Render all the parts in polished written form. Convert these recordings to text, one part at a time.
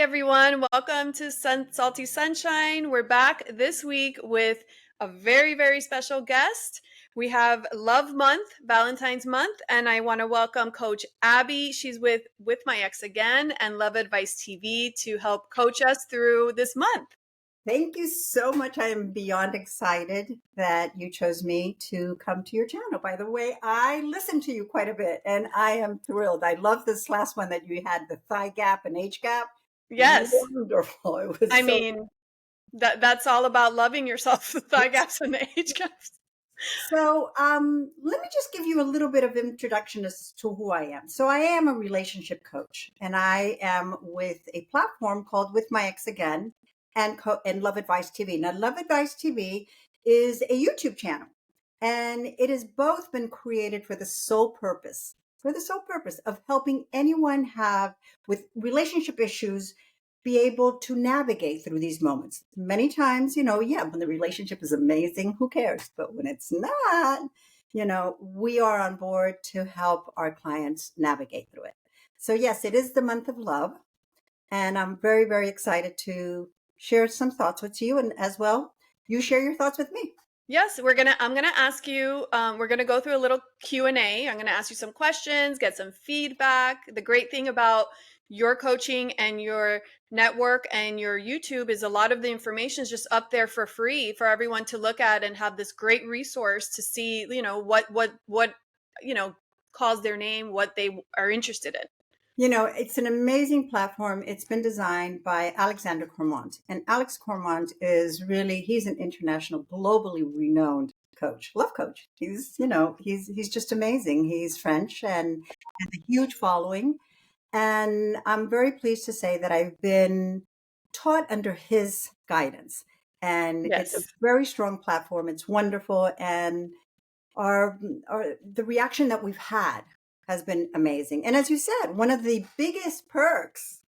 everyone. Welcome to Salty Sunshine. We're back this week with a very, very special guest. We have Love Month, Valentine's Month, and I want to welcome Coach Abby. She's with my ex again and Love Advice TV to help coach us through this month. Thank you so much. I am beyond excited that you chose me to come to your channel. By the way, I listen to you quite a bit and I am thrilled. I love this last one that you had, the thigh gap and age gap. Yes. Wonderful. It was I mean, that's all about loving yourself, the thigh gaps and the age gaps. So let me just give you a little bit of introduction as to who I am. So I am a relationship coach and I am with a platform called With My Ex Again and Love Advice TV. Now, Love Advice TV is a YouTube channel, and it has both been created for the sole purpose of helping anyone have with relationship issues be able to navigate through these moments. Many times, when the relationship is amazing, who cares? But when it's not, we are on board to help our clients navigate through it. So yes, it is the month of love. And I'm very, very excited to share some thoughts with you, and as well, you share your thoughts with me. Yes, I'm gonna ask you, we're gonna go through a little Q&A. I'm gonna ask you some questions, get some feedback. The great thing about your coaching and your network and your YouTube is a lot of the information is just up there for free for everyone to look at and have this great resource to see, what calls their name, what they are interested in. It's an amazing platform. It's been designed by Alexander Cormont. And Alex Cormont he's an international, globally renowned coach, love coach. He's just amazing. He's French and has a huge following. And I'm very pleased to say that I've been taught under his guidance. And Yes. It's a very strong platform. It's wonderful. And the reaction that we've had has been amazing. And as you said, one of the biggest perks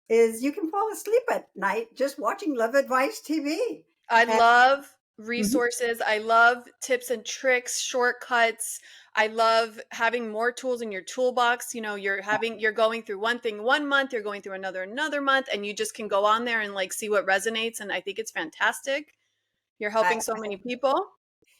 is you can fall asleep at night just watching Love Advice TV. I love resources. I love tips and tricks, shortcuts. I love having more tools in your toolbox. You're going through one thing one month, you're going through another month, and you just can go on there and see what resonates. And I think it's fantastic. You're helping so many people.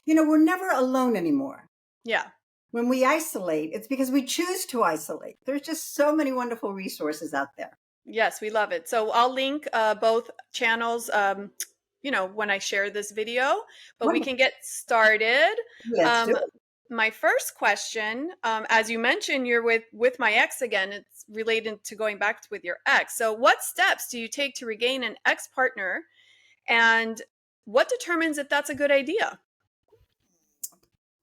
We're never alone anymore. Yeah. When we isolate, it's because we choose to isolate. There's just so many wonderful resources out there. Yes, we love it. So I'll link both channels, when I share this video, but Wonderful. We can get started. Let's do it. My first question, as you mentioned, you're with my ex again. It's related to going back with your ex. So what steps do you take to regain an ex-partner, and what determines if that's a good idea?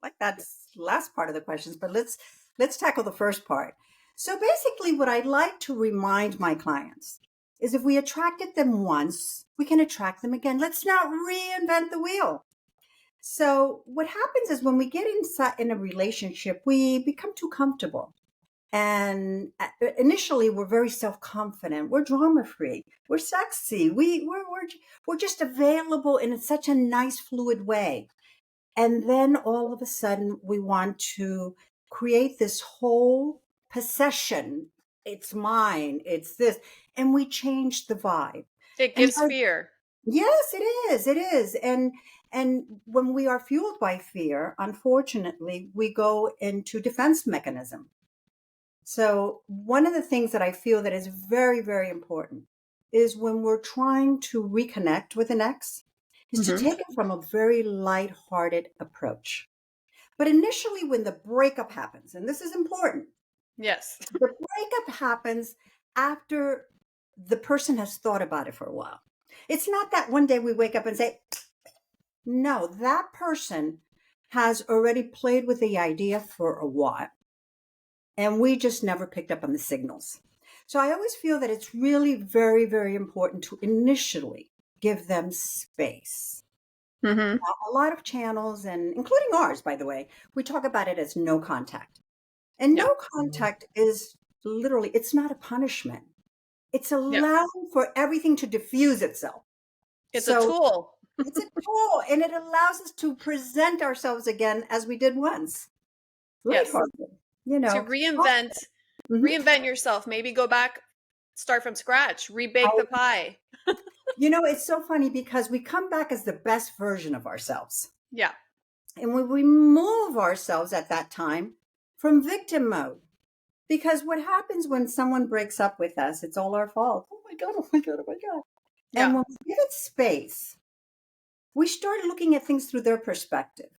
Like that's the last part of the questions, but let's tackle the first part. So basically what I'd like to remind my clients is if we attracted them once, we can attract them again. Let's not reinvent the wheel. So what happens is when we get inside in a relationship, we become too comfortable. And initially we're very self-confident. We're drama-free. We're sexy. We're just available in such a nice, fluid way. And then all of a sudden we want to create this whole possession. It's mine. It's this. And we change the vibe. It gives fear. Yes, it is. It is. And when we are fueled by fear, unfortunately, we go into defense mechanism. So one of the things that I feel that is very, very important is when we're trying to reconnect with an ex, is to take it from a very lighthearted approach. But initially when the breakup happens, and this is important. Yes. The breakup happens after the person has thought about it for a while. It's not that one day we wake up and say, no, that person has already played with the idea for a while. And we just never picked up on the signals. So I always feel that it's really very, very important to initially give them space. Now, a lot of channels, and including ours, by the way, we talk about it as no contact. And no contact is literally, it's not a punishment. It's allowing for everything to diffuse itself. It's a tool. It's a tool, and it allows us to present ourselves again as we did once. Yes. To reinvent reinvent yourself. Maybe go back start from scratch, rebake the pie. It's so funny because we come back as the best version of ourselves. Yeah. And we remove ourselves at that time from victim mode. Because what happens when someone breaks up with us, it's all our fault. Oh my God, oh my God, oh my God. And Yeah. when we give it space, we start looking at things through their perspective.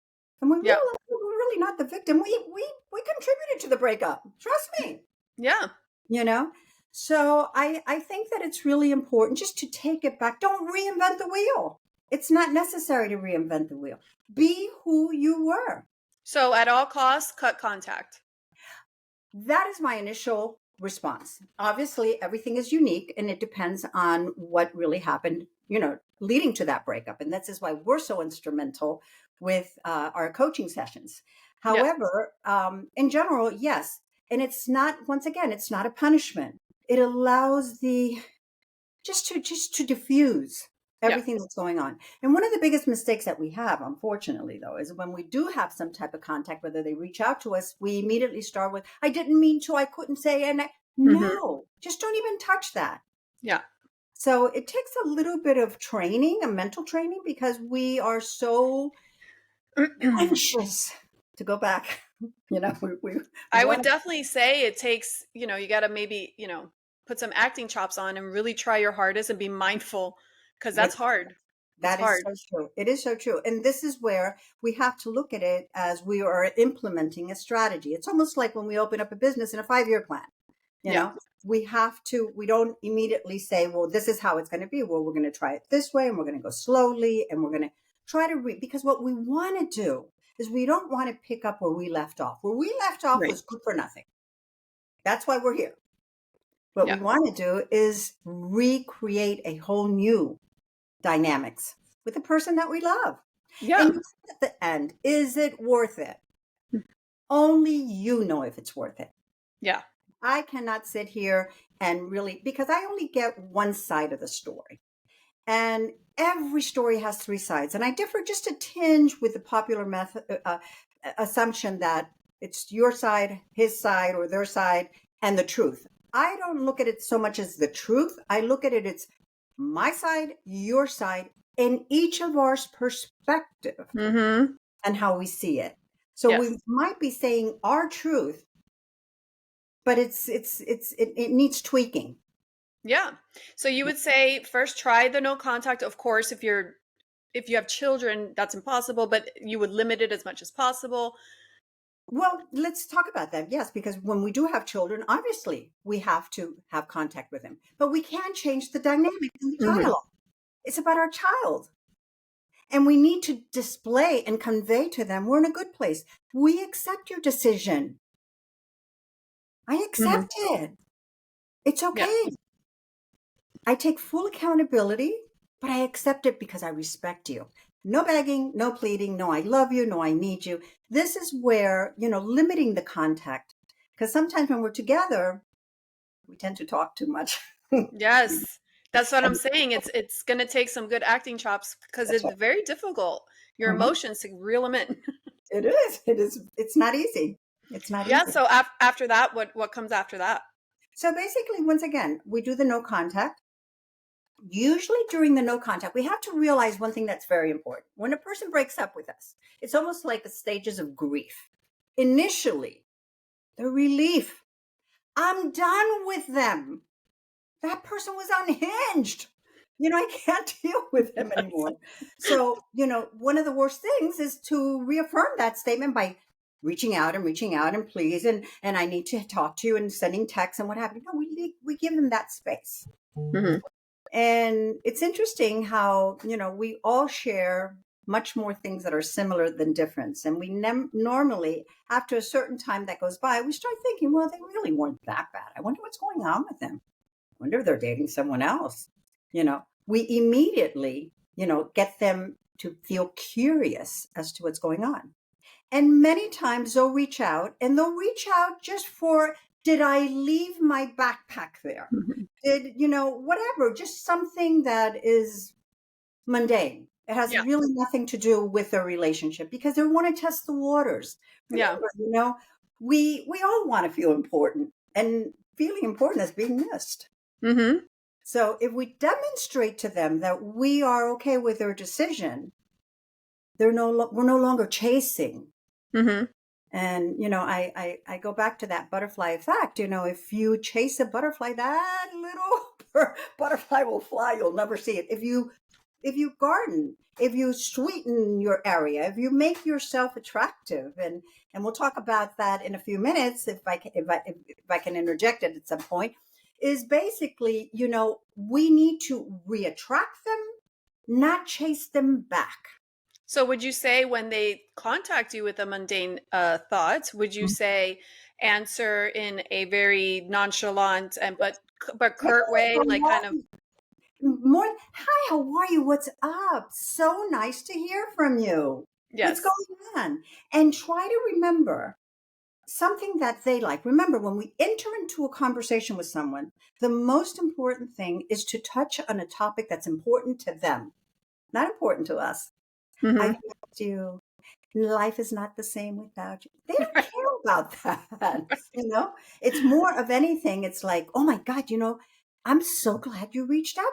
And we Yeah. realize we're really not the victim. We contributed to the breakup. Trust me. Yeah. you know so I think that it's really important just to take it back. Don't reinvent the wheel. It's not necessary to reinvent the wheel. Be who you were. So at all costs, cut contact. That is my initial response. Obviously everything is unique and it depends on what really happened leading to that breakup, and that's is why we're so instrumental with our coaching sessions. Yeah. However, in general, yes. And it's not, once again, it's not a punishment. It allows the just to diffuse Yeah. everything that's going on. And one of the biggest mistakes that we have, unfortunately, though, is when we do have some type of contact, whether they reach out to us, we immediately start with, I didn't mean to, I couldn't say, Mhm. no, just don't even touch that. Yeah. So it takes a little bit of training, a mental training, because we are so anxious to go back. We I would want to. definitely say it takes, you got to maybe, put some acting chops on and really try your hardest and be mindful because that's hard. It's That is hard. so true. It is so true. And this is where we have to look at it as we are implementing a strategy. It's almost like when we open up a business in a 5-year plan. You Yeah. know, we don't immediately say, well, this is how it's going to be. Well, we're going to try it this way and we're going to go slowly and we're going to try to because what we want to do is we don't want to pick up where we left off. Where we left off Right. was good for nothing. That's why we're here. What we Yeah. want to do is recreate a whole new dynamics with the person that we love. Yeah. And at the end, is it worth it? Only you know if it's worth it. Yeah. I cannot sit here and really, because I only get one side of the story. And every story has 3 sides. And I differ just a tinge with the popular assumption that it's your side, his side, or their side, and the truth. I don't look at it so much as the truth. I look at it's my side, your side, and each of ours perspective Mhm. and how we see it. So Yes. we might be saying our truth, but it needs tweaking. Yeah. So you would say first try the no contact. Of course, if you have children, that's impossible, but you would limit it as much as possible. Well, let's talk about that. Yes, because when we do have children, obviously we have to have contact with them, but we can change the dynamic in the Mhm. dialogue. It's about our child. And we need to display and convey to them, we're in a good place. We accept your decision. I Mhm. accept it. It's Yeah. okay. I take full accountability, but I accept it because I respect you. No begging, no pleading, no, I love you, no, I need you. This is where, limiting the contact, because sometimes when we're together, we tend to talk too much. Yes. That's what I'm And saying. It's going to take some good acting chops because that's it's right. very difficult. Your Mhm. emotions to reel them in. It is. It is. It's not easy. It's not Yeah, easy. so after that, what comes after that? So basically, once again, we do the no contact. Usually during the no contact, we have to realize one thing that's very important. When a person breaks up with us, it's almost like the stages of grief. Initially, the relief. I'm done with them. That person was unhinged. I can't deal with him anymore. So, one of the worst things is to reaffirm that statement by reaching out and please and I need to talk to you and sending texts and what have you. No, we give them that space. Mhm. And it's interesting how, we all share much more things that are similar than difference. And we normally, after a certain time that goes by, we start thinking, well, they really weren't that bad. I wonder what's going on with them. I wonder if they're dating someone else. We immediately, get them to feel curious as to what's going on. And many times they'll reach out and they'll reach out just for, did I leave my backpack there? Mhm. Did, whatever, just something that is mundane. It has Yeah. really nothing to do with their relationship because they want to test the waters. Yeah. Remember, we all want to feel important, and feeling important is being missed. Mhm. So if we demonstrate to them that we are okay with their decision, we're no longer chasing. Mhm. And I go back to that butterfly effect. If you chase a butterfly, that little butterfly will fly. You'll never see it. If you garden, if you sweeten your area, if you make yourself attractive, and we'll talk about that in a few minutes, if I can interject it at some point, is basically, we need to reattract them, not chase them back. So would you say when they contact you with a mundane thought, would you say answer in a very nonchalant and but Hey, curt way, how like kind are of you? Hi, how are you? What's up? So nice to hear from you. What's yes. going on? And try to remember something that they like. Remember, when we enter into a conversation with someone, the most important thing is to touch on a topic that's important to them, not important to us. I Mhm. missed you. Life is not the same without you. They don't care about that. It's more of anything. It's like, oh my God, I'm so glad you reached out.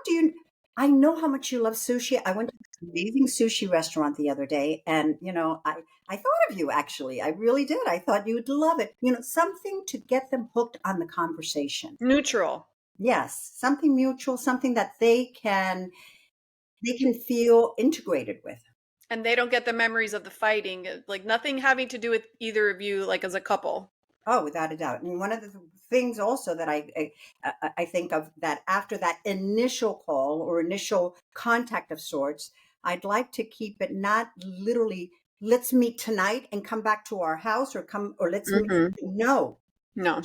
I know how much you love sushi. I went to this amazing sushi restaurant the other day, and I thought of you actually. I really did. I thought you would love it. Something to get them hooked on the conversation. Neutral. Yes, something mutual, something that they can feel integrated with. And they don't get the memories of the fighting, like nothing having to do with either of you, like as a couple. Oh, without a doubt. And one of the things also that I think of, that after that initial call or initial contact of sorts, I'd like to keep it not literally, let's meet tonight and come back to our house, or let's meet. Mhm. No, No.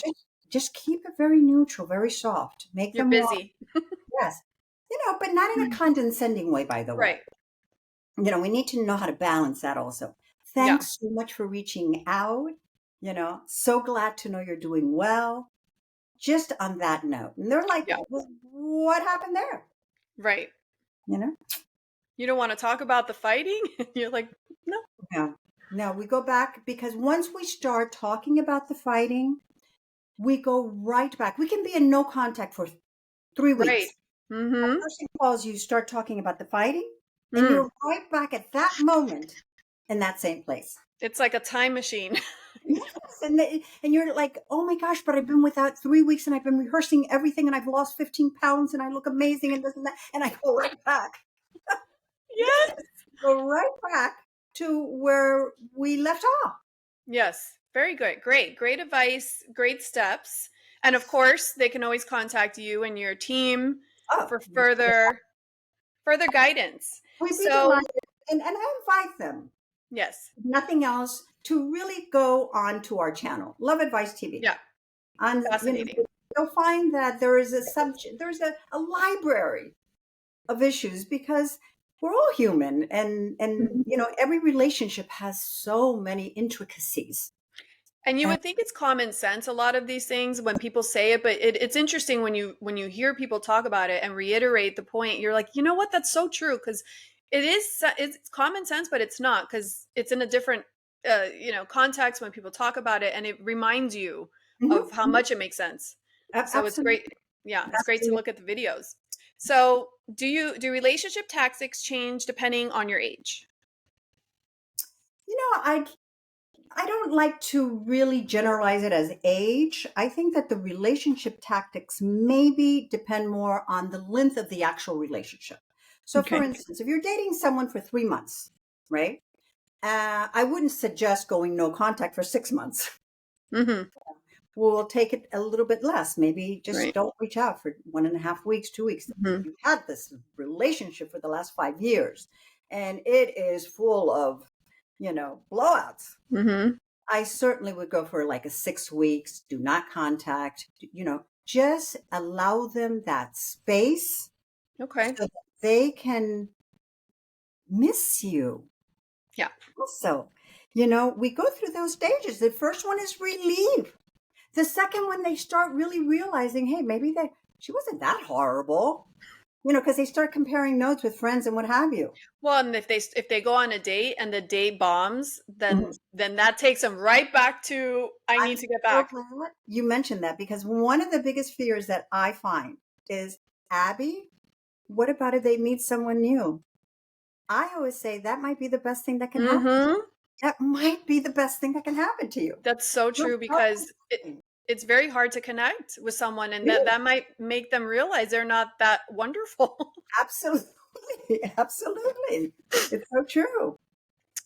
just keep it very neutral, very soft. Make You're them walk. busy. Yes. But not in a condescending way, by the way. Right. We need to know how to balance that also. Yeah. Thanks so much for reaching out. So glad to know you're doing well. Just on that note. And they're like, Yeah. well, what happened there? Right. You know? You don't want to talk about the fighting? You're like, no. No. No, we go back because once we start talking about the fighting, we go right back. We can be in no contact for 3 weeks. Right. Mhm. Person calls you, start talking about the fighting, and Mm. you're right back at that moment in that same place. It's like a time machine. Yes, and you're like, oh my gosh, but I've been without 3 weeks, and I've been rehearsing everything, and I've lost 15 pounds, and I look amazing, and this and that, and I go right back. Yes. Go right back to where we left off. Yes. Very good. Great. Great advice. Great steps. And of course, they can always contact you and your team Oh, for further guidance. we'd be So, delighted. And I invite them, yes. if nothing else, to really go on to our channel, Love Advice TV. Yeah. On, Fascinating. you'll find that there is a subject, there's a library of issues, because we're all human, and Mhm. every relationship has so many intricacies. And you And would think it's common sense, a lot of these things when people say it, but it's interesting when you hear people talk about it and reiterate the point. You're like, you know what? That's so true because it's common sense, but it's not because it's in a different context when people talk about it, and it reminds you Mhm, of how mhm. much it makes sense. So it's Absolutely, great. Yeah, it's great to absolutely. look at the videos. So do relationship tactics change depending on your age? I don't like to really generalize it as age. I think that the relationship tactics maybe depend more on the length of the actual relationship. So, for Okay. instance, if you're dating someone for 3 months, right? I wouldn't suggest going no contact for 6 months. Mm-hmm. We'll take it a little bit less. Maybe just Right. don't reach out for 1.5 weeks, 2 weeks. Mm-hmm. You've had this relationship for the last 5 years, and it is full of, blowouts. Mm-hmm. I certainly would go for like a 6 weeks, do not contact, just allow them that space Okay. so that they can miss you. Yeah. Also, we go through those stages. The first one is relief. The second one, they start really realizing, hey, maybe she wasn't that horrible, because they start comparing notes with friends and what have you. Well, and if they go on a date and the date bombs, Mhm. then that takes them right back to I I'm need to get so back. glad you mentioned that, because one of the biggest fears that I find is, Abby, what about if they meet someone new? I always say that might be the best thing that can happen. Mhm. That might be the best thing that can happen to you. That's so Look true how because amazing. it's very hard to connect with someone, and It is. that might make them realize they're not that wonderful. Absolutely. Absolutely. It's so true.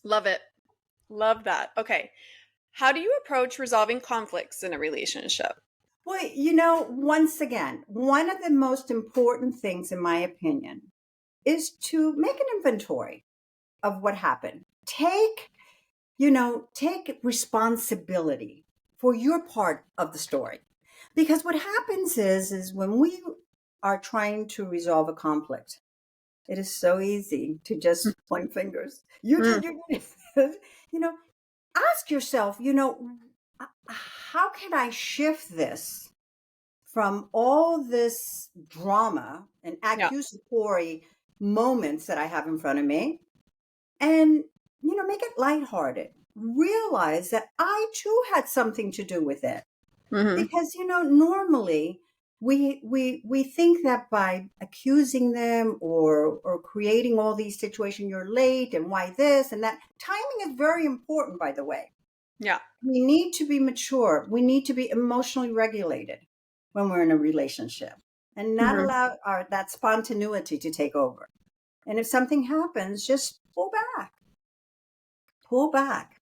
Love it. Love that. Okay. How do you approach resolving conflicts in a relationship? Well, once again, one of the most important things, in my opinion, is to make an inventory of what happened. Take responsibility for your part of the story. Because what happens is when we are trying to resolve a conflict, it is so easy to just point fingers. You Mm, did, you did. you know, Ask yourself, how can I shift this from all this drama and yeah. accusatory moments that I have in front of me and, make it lighthearted. Realize that I too had something to do with it. Mhm. Because, normally we think that by accusing them or creating all these situations, you're late and why this and that. Timing is very important, by the way. Yeah. We need to be mature. We need to be emotionally regulated when we're in a relationship and not Mhm. allow that spontaneity to take over. And if something happens, just pull back. Pull back.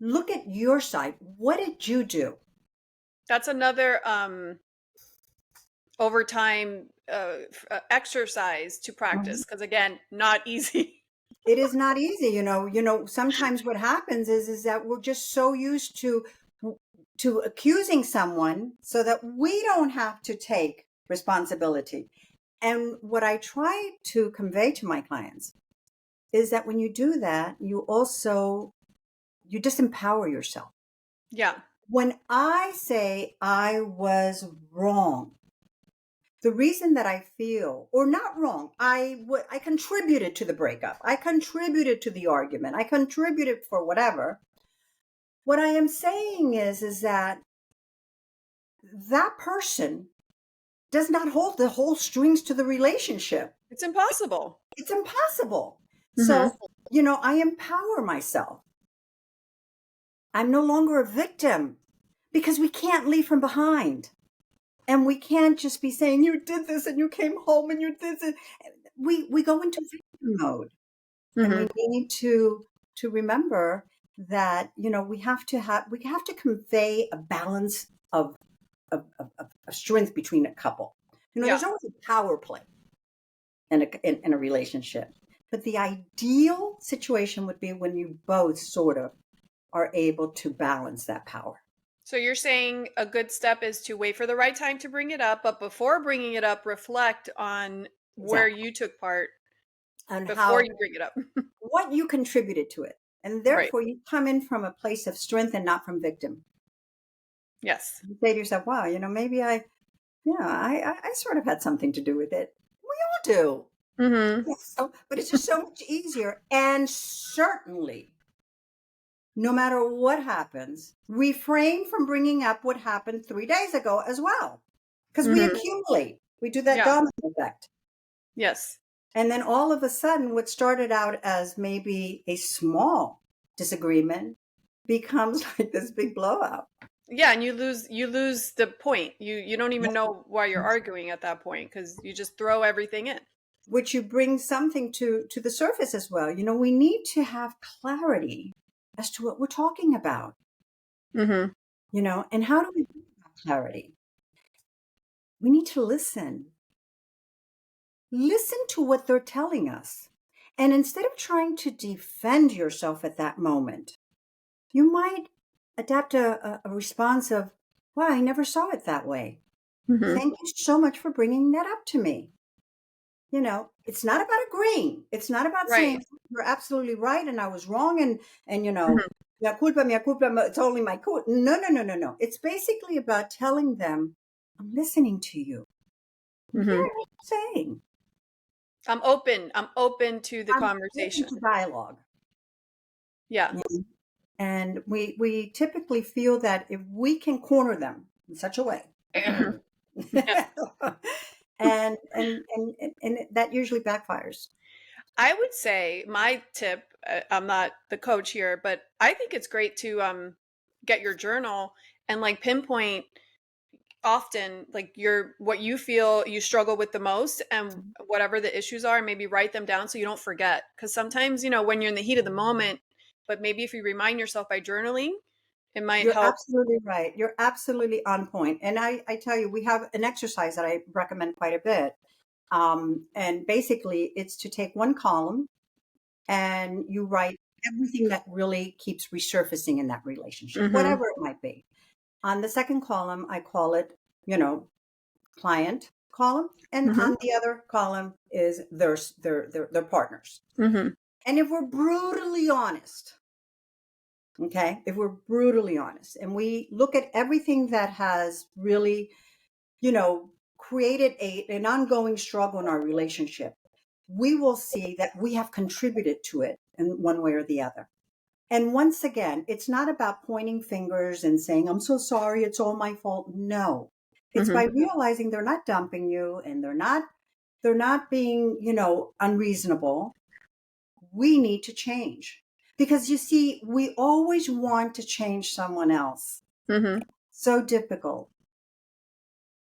Look at your side. What did you do? That's another overtime exercise to Mhm. practice because again, not easy. It is not easy, sometimes what happens is that we're just so used to accusing someone so that we don't have to take responsibility. And what I try to convey to my clients is that when you do that, you disempower yourself. Yeah. When I say I was wrong, the reason that I feel, or not wrong, I contributed to the breakup. I contributed to the argument. I contributed for whatever. What I am saying is that that person does not hold the whole strings to the relationship. It's impossible. It's impossible. Mhm. So, I empower myself. I'm no longer a victim because we can't leave from behind. And we can't just be saying, you did this and you came home and you did this. We go into victim mode. And we Mhm. need to remember that, we have to convey a balance of strength between a couple. Yeah. There's always a power play in a relationship. But the ideal situation would be when you both sort of are able to balance that power. So you're saying a good step is to wait for the right time to bring it up, but before bringing it up, reflect on where Exactly. you took part And before how you bring it up. what you contributed to it. And Right. therefore you come in from a place of strength and not from victim. Yes. You say to yourself, wow, maybe I sort of had something to do with it. We all do. Mhm. Yes. But it's just so much easier. And certainly, no matter what happens, refrain from bringing up what happened 3 days ago as well. Because we Mhm. accumulate, we do that Yeah. domino effect. Yes. And then all of a sudden, what started out as maybe a small disagreement becomes like this big blowout. Yeah, and you lose the point. You don't even know why you're arguing at that point because you just throw everything in. Which you bring something to the surface as well. We need to have clarity as to what we're talking about. Mhm. And how do we get that clarity? We need to listen. Listen to what they're telling us. And instead of trying to defend yourself at that moment, you might adapt a response of, wow, I never saw it that way. Mhm. Thank you so much for bringing that up to me. It's not about agreeing. It's not about Right. saying you're absolutely right and I was wrong and Mhm. mea culpa, it's only my culpa. No, no, no, no, no. It's basically about telling them, I'm listening to you. I'm Mhm. hearing what you're saying. I'm open. I'm open to the I'm open conversation. to dialogue. Yeah. Yeah. And we typically feel that if we can corner them in such a way Mhm. Yeah. And that usually backfires. I would say my tip, I'm not the coach here, but I think it's great to get your journal and like pinpoint often like your what you feel you struggle with the most and whatever the issues are, maybe write them down so you don't forget, because sometimes, when you're in the heat of the moment, but maybe if you remind yourself by journaling, it might You're help. absolutely right. You're absolutely on point. And I tell you, we have an exercise that I recommend quite a bit. And basically, it's to take one column and you write everything that really keeps resurfacing in that relationship, Mhm. whatever it might be. On the second column, I call it, you know, client column. And Mhm. on the other column is their partners. Mhm. And if we're brutally honest, okay, if we're brutally honest and we look at everything that has really, created an ongoing struggle in our relationship, we will see that we have contributed to it in one way or the other. And once again, it's not about pointing fingers and saying, I'm so sorry, it's all my fault. No. It's by Mhm. realizing they're not dumping you and they're not being, unreasonable. We need to change. Because you see, we always want to change someone else. Mhm. So difficult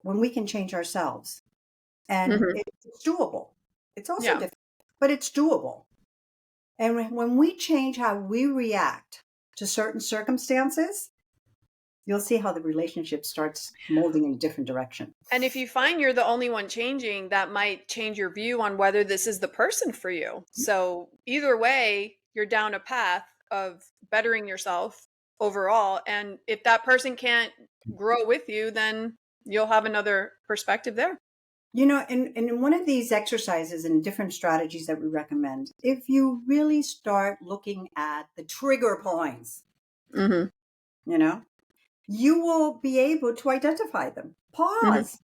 when we can change ourselves. And Mhm. it's doable. It's also Yeah. difficult, but it's doable. And when we change how we react to certain circumstances, you'll see how the relationship starts molding in a different direction. And if you find you're the only one changing, that might change your view on whether this is the person for you. So, either way, you're down a path of bettering yourself overall. And if that person can't grow with you, then you'll have another perspective there. In one of these exercises and different strategies that we recommend, if you really start looking at the trigger points, Mhm. you know, you will be able to identify them. Mhm. Pause.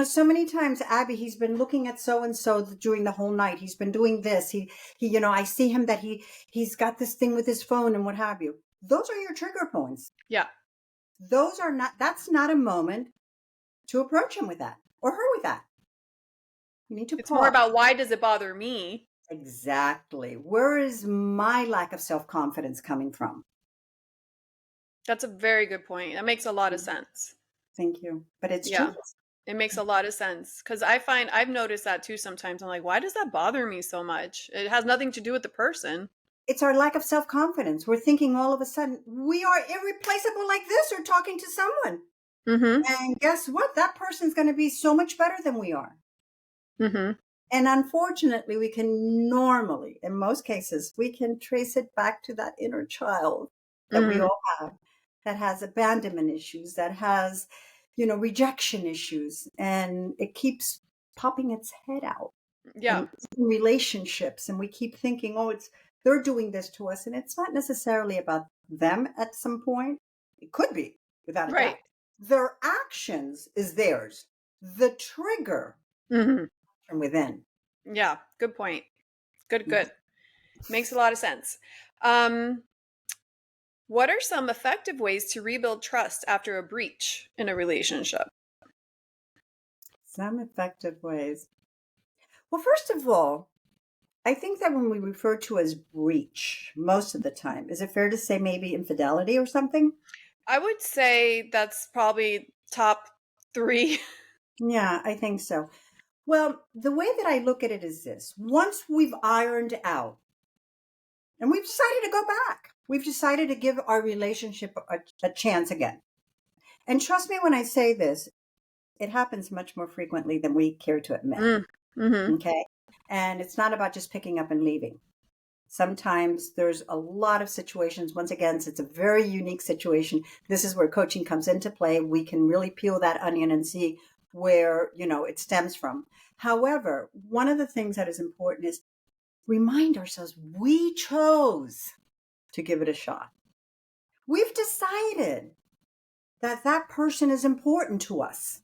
So many times, Abby, he's been looking at so and so during the whole night. He's been doing this. I see him that he's got this thing with his phone and what have you. Those are your trigger points. Yeah. That's not a moment to approach him with that or her with that. You need to It's more pause. about why does it bother me? Exactly. Where is my lack of self-confidence coming from? That's a very good point. That makes a lot of sense. Thank you. But it's Yeah. true. It makes a lot of sense because I find I've noticed that too sometimes. I'm like, why does that bother me so much? It has nothing to do with the person. It's our lack of self-confidence. We're thinking all of a sudden we are irreplaceable like this or talking to someone. Mhm. And guess what? That person's going to be so much better than we are. Mhm. And unfortunately, we can normally, in most cases, we can trace it back to that inner child that we Mhm. all have, that has abandonment issues, that has, rejection issues, and it keeps popping its head out. Yeah. And in relationships, and we keep thinking, oh, they're doing this to us, and it's not necessarily about them at some point. It could be, without a doubt. Right. Their actions is theirs. The trigger Mhm. from within. Yeah. Good point. Good, good. Makes a lot of sense. Um, what are some effective ways to rebuild trust after a breach in a relationship? Some effective ways. Well, first of all, I think that when we refer to as breach, most of the time, is it fair to say maybe infidelity or something? I would say that's probably top 3. Yeah, I think so. Well, the way that I look at it is this: once we've ironed out and we've decided to go back, we've decided to give our relationship a chance again. And trust me when I say this, it happens much more frequently than we care to admit. Mm. Mhm. Okay. And it's not about just picking up and leaving. Sometimes there's a lot of situations. Once again, it's a very unique situation. This is where coaching comes into play. We can really peel that onion and see where, it stems from. However, one of the things that is important is remind ourselves we chose to give it a shot. We've decided that that person is important to us.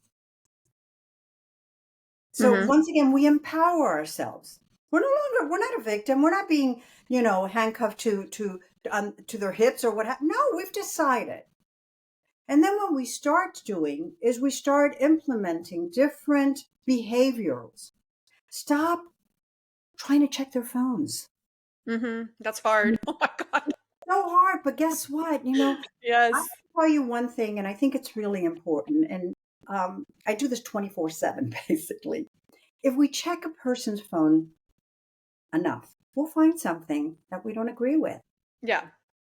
So Mhm. once again, we empower ourselves. We're not a victim. We're not being, handcuffed to their hips or what. No, we've decided. And then what we start doing is we start implementing different behaviors. Stop trying to check their phones. That's hard. Oh my God. So hard, but guess what? I Yes. can tell you one thing, and I think it's really important. And I do this 24/7, basically. If we check a person's phone enough, we'll find something that we don't agree with. Yeah.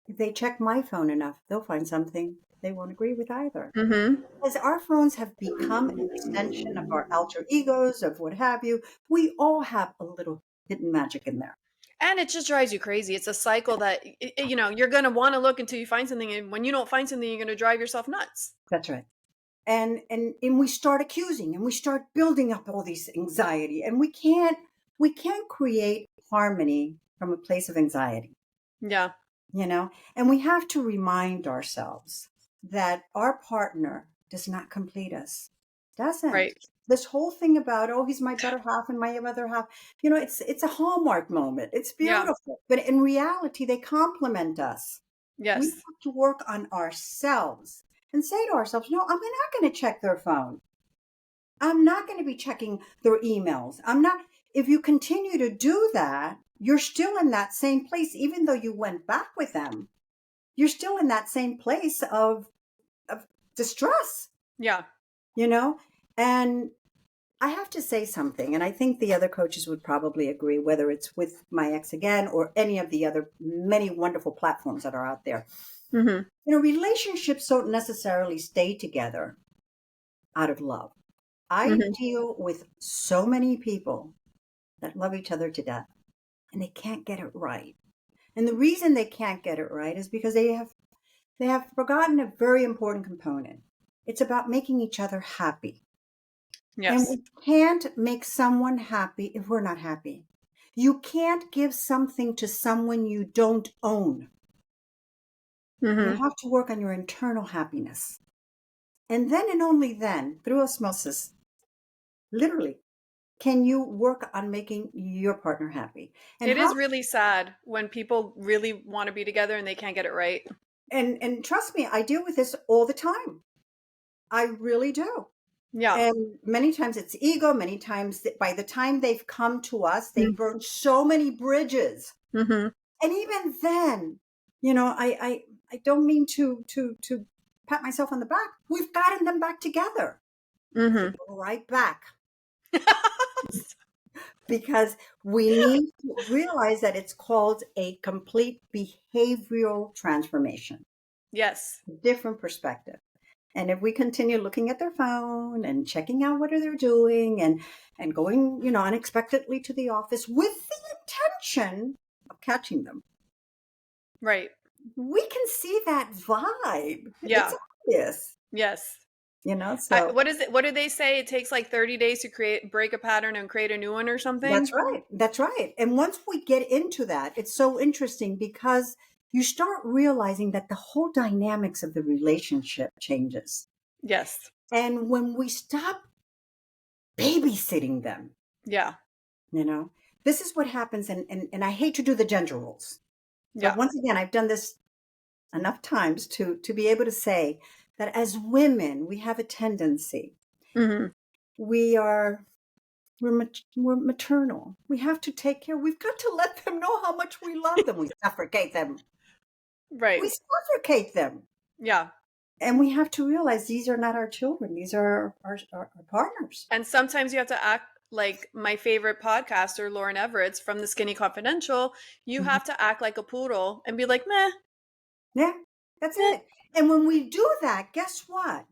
If they check my phone enough, they'll find something they won't agree with either. Mhm. Because our phones have become an extension of our alter egos, of what have you. We all have a little hidden magic in there. And it just drives you crazy. It's a cycle that you're going to want to look until you find something, and when you don't find something, you're going to drive yourself nuts. That's right. And we start accusing and we start building up all these anxiety. And we can't create harmony from a place of anxiety. Yeah. And we have to remind ourselves that our partner does not complete us. Doesn't. Right. This whole thing about, oh, he's my better half and my other half, it's a Hallmark moment. It's Yeah. beautiful. But in reality, they complement us. We Yes. have to work on ourselves and say to ourselves, no, I'm not going to check their phone. I'm not going to be checking their emails. I'm not. If you continue to do that, you're still in that same place, even though you went back with them. You're still in that same place of distress, Yeah. you know? And I have to say something, and I think the other coaches would probably agree, whether it's with my ex again or any of the other many wonderful platforms that are out there. Mhm. Relationships don't necessarily stay together out of love. I Mhm. deal with so many people that love each other to death and they can't get it right. And the reason they can't get it right is because they have forgotten a very important component. It's about making each other happy. And Yes. we can't make someone happy if we're not happy. You can't give something to someone you don't own. You Mhm. have to work on your internal happiness. And then and only then, through osmosis, literally, can you work on making your partner happy. And It how is really sad when people really want to be together and they can't get it right. and trust me, I deal with this all the time. I really do. Yeah. And many times it's ego, many times by the time they've come to us, they've Mm. burned so many bridges. Mhm. And even then, I don't mean to pat myself on the back. We've gotten them back together. They Mhm. go right back because we need to realize that it's called a complete behavioral transformation, Yes. different perspective. And if we continue looking at their phone and checking out what they're doing and going, unexpectedly to the office with the intention of catching them, Right. we can see that vibe. It's Yeah. obvious, Yes. so What is it? What do they say? It takes like 30 days to break a pattern and create a new one or that's something? right. That's right. And once we get into that, it's so interesting because you start realizing that the whole dynamics of the relationship changes. Yes. And when we stop babysitting them, Yeah. you know, this is what happens. And I hate to do the gender roles, but Yeah. once again, I've done this enough times to be able to say that as women, we have a tendency. Mhm. We are we're maternal. We have to take care. We've got to let them know how much we love them. We suffocate them. Right. We suffocate them. Yeah. And we have to realize these are not our children. These are our partners. And sometimes you have to act like my favorite podcaster, Lauren Everett's from the Skinny Confidential. You Mhm. have to act like a poodle and be like, meh, Yeah, that's meh. it. And when we do that, guess what?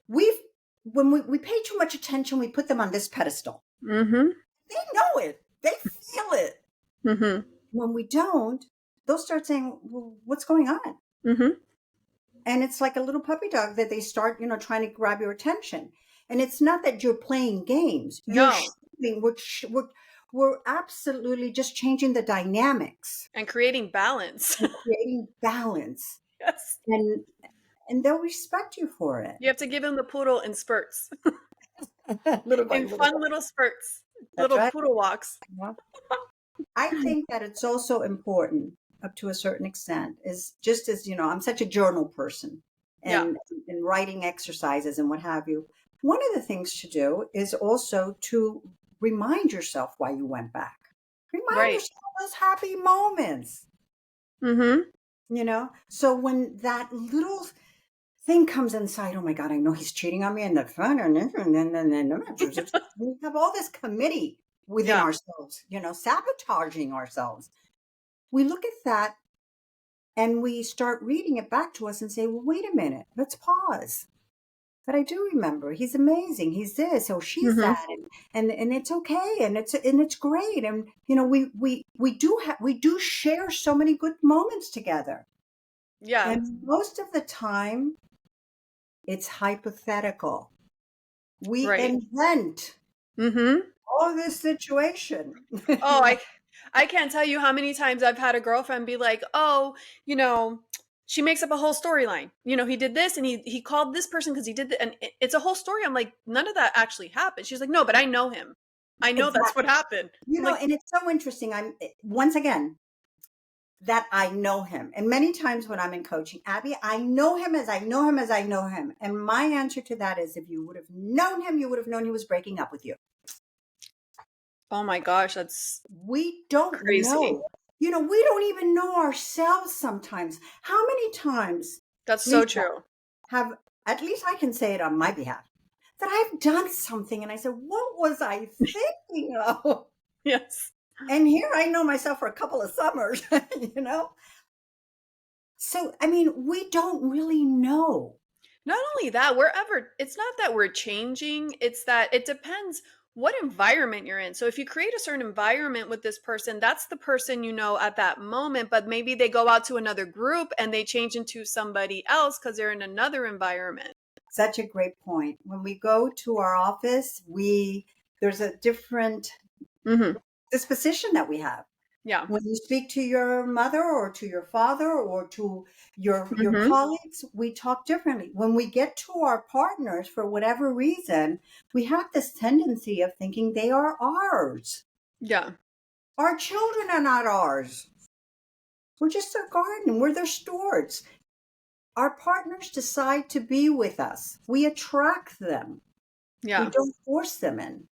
We've when we pay too much attention, we put them on this pedestal. Mhm. They know it. They feel it. Mhm. When we don't, they'll start saying, well, what's going on? Mhm. And it's like a little puppy dog that they start, trying to grab your attention. And it's not that you're playing games. You're No. showing, we're absolutely just changing the dynamics And creating balance. and creating balance. Yes. And they'll respect you for it. You have to give him the poodle in spurts, Little by in little. fun little spurts, That's little right. poodle walks. Yeah. I think that it's also important up to a certain extent is just as, I'm such a journal person. Yeah. and writing exercises and what have you. One of the things to do is also to remind yourself why you went back. Remind Right. yourself those happy moments, Mhm. you know? So when that little thing comes inside, oh my God, I know he's cheating on me and the fun and we have all this committee within Yeah. ourselves, sabotaging ourselves. We look at that and we start reading it back to us and say, well, wait a minute, let's pause. But I do remember he's amazing. He's this or she's Mhm. that, and it's okay, and it's great, and we do share so many good moments together, Yeah. and most of the time it's hypothetical. We Right. invent Mhm. all this situation. Oh, I can't tell you how many times I've had a girlfriend be like, "Oh, you know, she makes up a whole storyline. You know, he did this and he called this person because he did and it's a whole story." I'm like, "None of that actually happened." She's like, "No, but I know him. I know that's what Exactly. happened." I'm like, And it's so interesting. Once again, that I know him. And many times when I'm in coaching, Abby, I know him as I know him as I know him. And my answer to that is if you would have known him, you would have known he was breaking up with you. "Oh my gosh, that's We don't crazy." know. We don't even know ourselves sometimes. How many times, That's so Lisa, true. have, at least I can say it on my behalf, that I've done something and I said, what was I thinking of? Yes. And here I know myself for a couple of summers, you know? So, I mean, we don't really know. Not only that, it's not that we're changing, it's that it depends what environment you're in. So if you create a certain environment with this person, that's the person you know at that moment, but maybe they go out to another group and they change into somebody else because they're in another environment. Such a great point. When we go to our office, there's a different Mhm. disposition that we have. Yeah. When you speak to your mother or to your father or to your Mhm. colleagues, we talk differently. When we get to our partners, for whatever reason, we have this tendency of thinking they are ours. Yeah. Our children are not ours. We're just their garden. We're their stewards. Our partners decide to be with us. We attract them. We Yeah. don't force them in.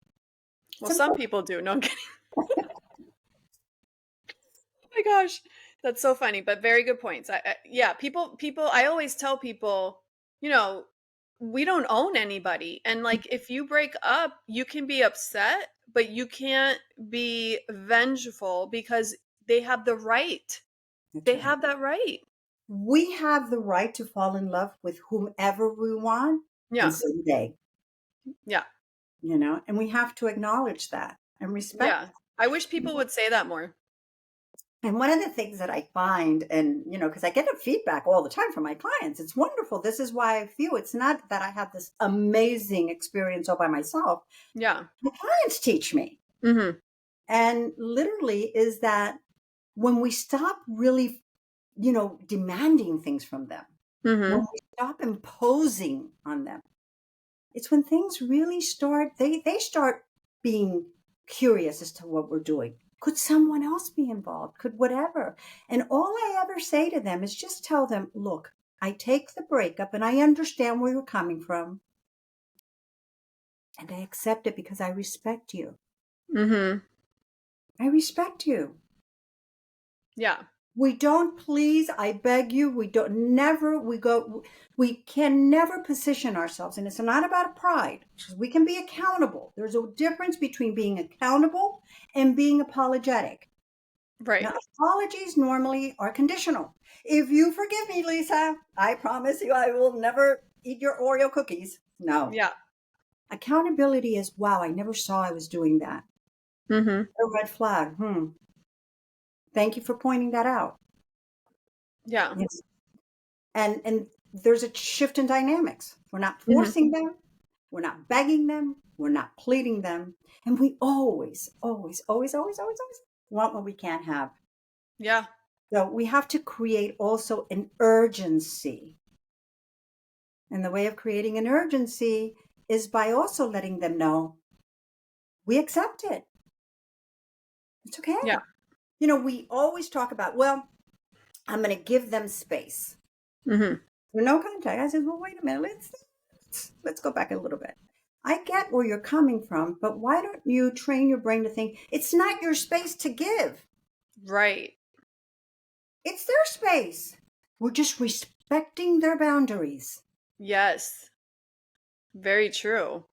Well, It's some important. people do. No, I'm kidding. Oh my gosh. That's so funny, but very good points. Yeah, people I always tell people, you know, we don't own anybody. And like if you break up, you can be upset, but you can't be vengeful because they have the right. That's They right. have that right. We have the right to fall in love with whomever we want, and Yeah. so do they, Yeah. and we have to acknowledge that and respect. Yeah. I wish people would say that more. And one of the things that I find, and because I get a feedback all the time from my clients, it's wonderful. This is why I feel it's not that I have this amazing experience all by myself. Yeah. My clients teach me. Mhm. And literally is that when we stop really, demanding things from them, when Mhm. we stop imposing on them, it's when things really start, they start being curious as to what we're doing. Could someone else be involved? Could whatever? And all I ever say to them is just tell them, look, I take the breakup and I understand where you're coming from and I accept it because I respect you. Mhm. I respect you. Yeah. We don't please, I beg you, we don't never, we can never position ourselves. And it's not about pride, because we can be accountable. There's a difference between being accountable and being apologetic. Right. Now, apologies normally are conditional. If you forgive me, Lisa, I promise you I will never eat your Oreo cookies. No. Yeah. Accountability is, wow, I never saw I was doing that. Mhm. A red flag. Thank you for pointing that out. Yeah. Yes. And there's a shift in dynamics. We're not Mhm. forcing them, we're not begging them, we're not pleading them, and we always, always, always, always, always, always want what we can't have. Yeah. So we have to create also an urgency. And the way of creating an urgency is by also letting them know we accept it. It's Yeah. okay. We always talk about, well, I'm going to give them space. Mhm. No contact. I said, well, wait a minute. Let's go back a little bit. I get where you're coming from, but why don't you train your brain to think it's not your space to give? Right. It's their space. We're just respecting their boundaries. Yes. Very true.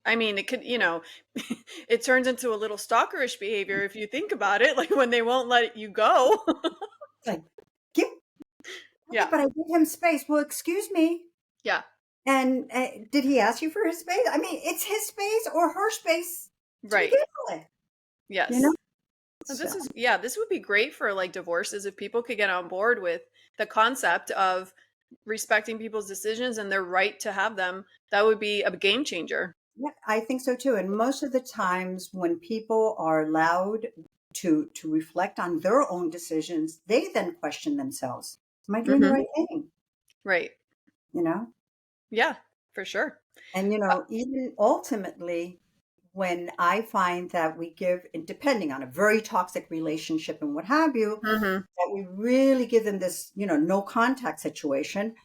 I mean, it could, it turns into a little stalkerish behavior if you think about it, like when they won't let you go. It's like, give, okay, Yeah. but I give him space. Well, excuse me. Yeah. And did he ask you for his space? I mean, it's his space or her space to Right. begin with, you know? Yes. And So, this would be great for like divorces if people could get on board with the concept of respecting people's decisions and their right to have them. That would be a game changer. yeah, I think so too. And most of the times when people are allowed to reflect on their own decisions, they then question themselves. Am I doing the Hmm. right thing? Right. You know? Yeah, for sure. And Uh, even ultimately, when I find that we give, and depending on a very toxic relationship and what have you, mhm. that we really give them this, no contact situation,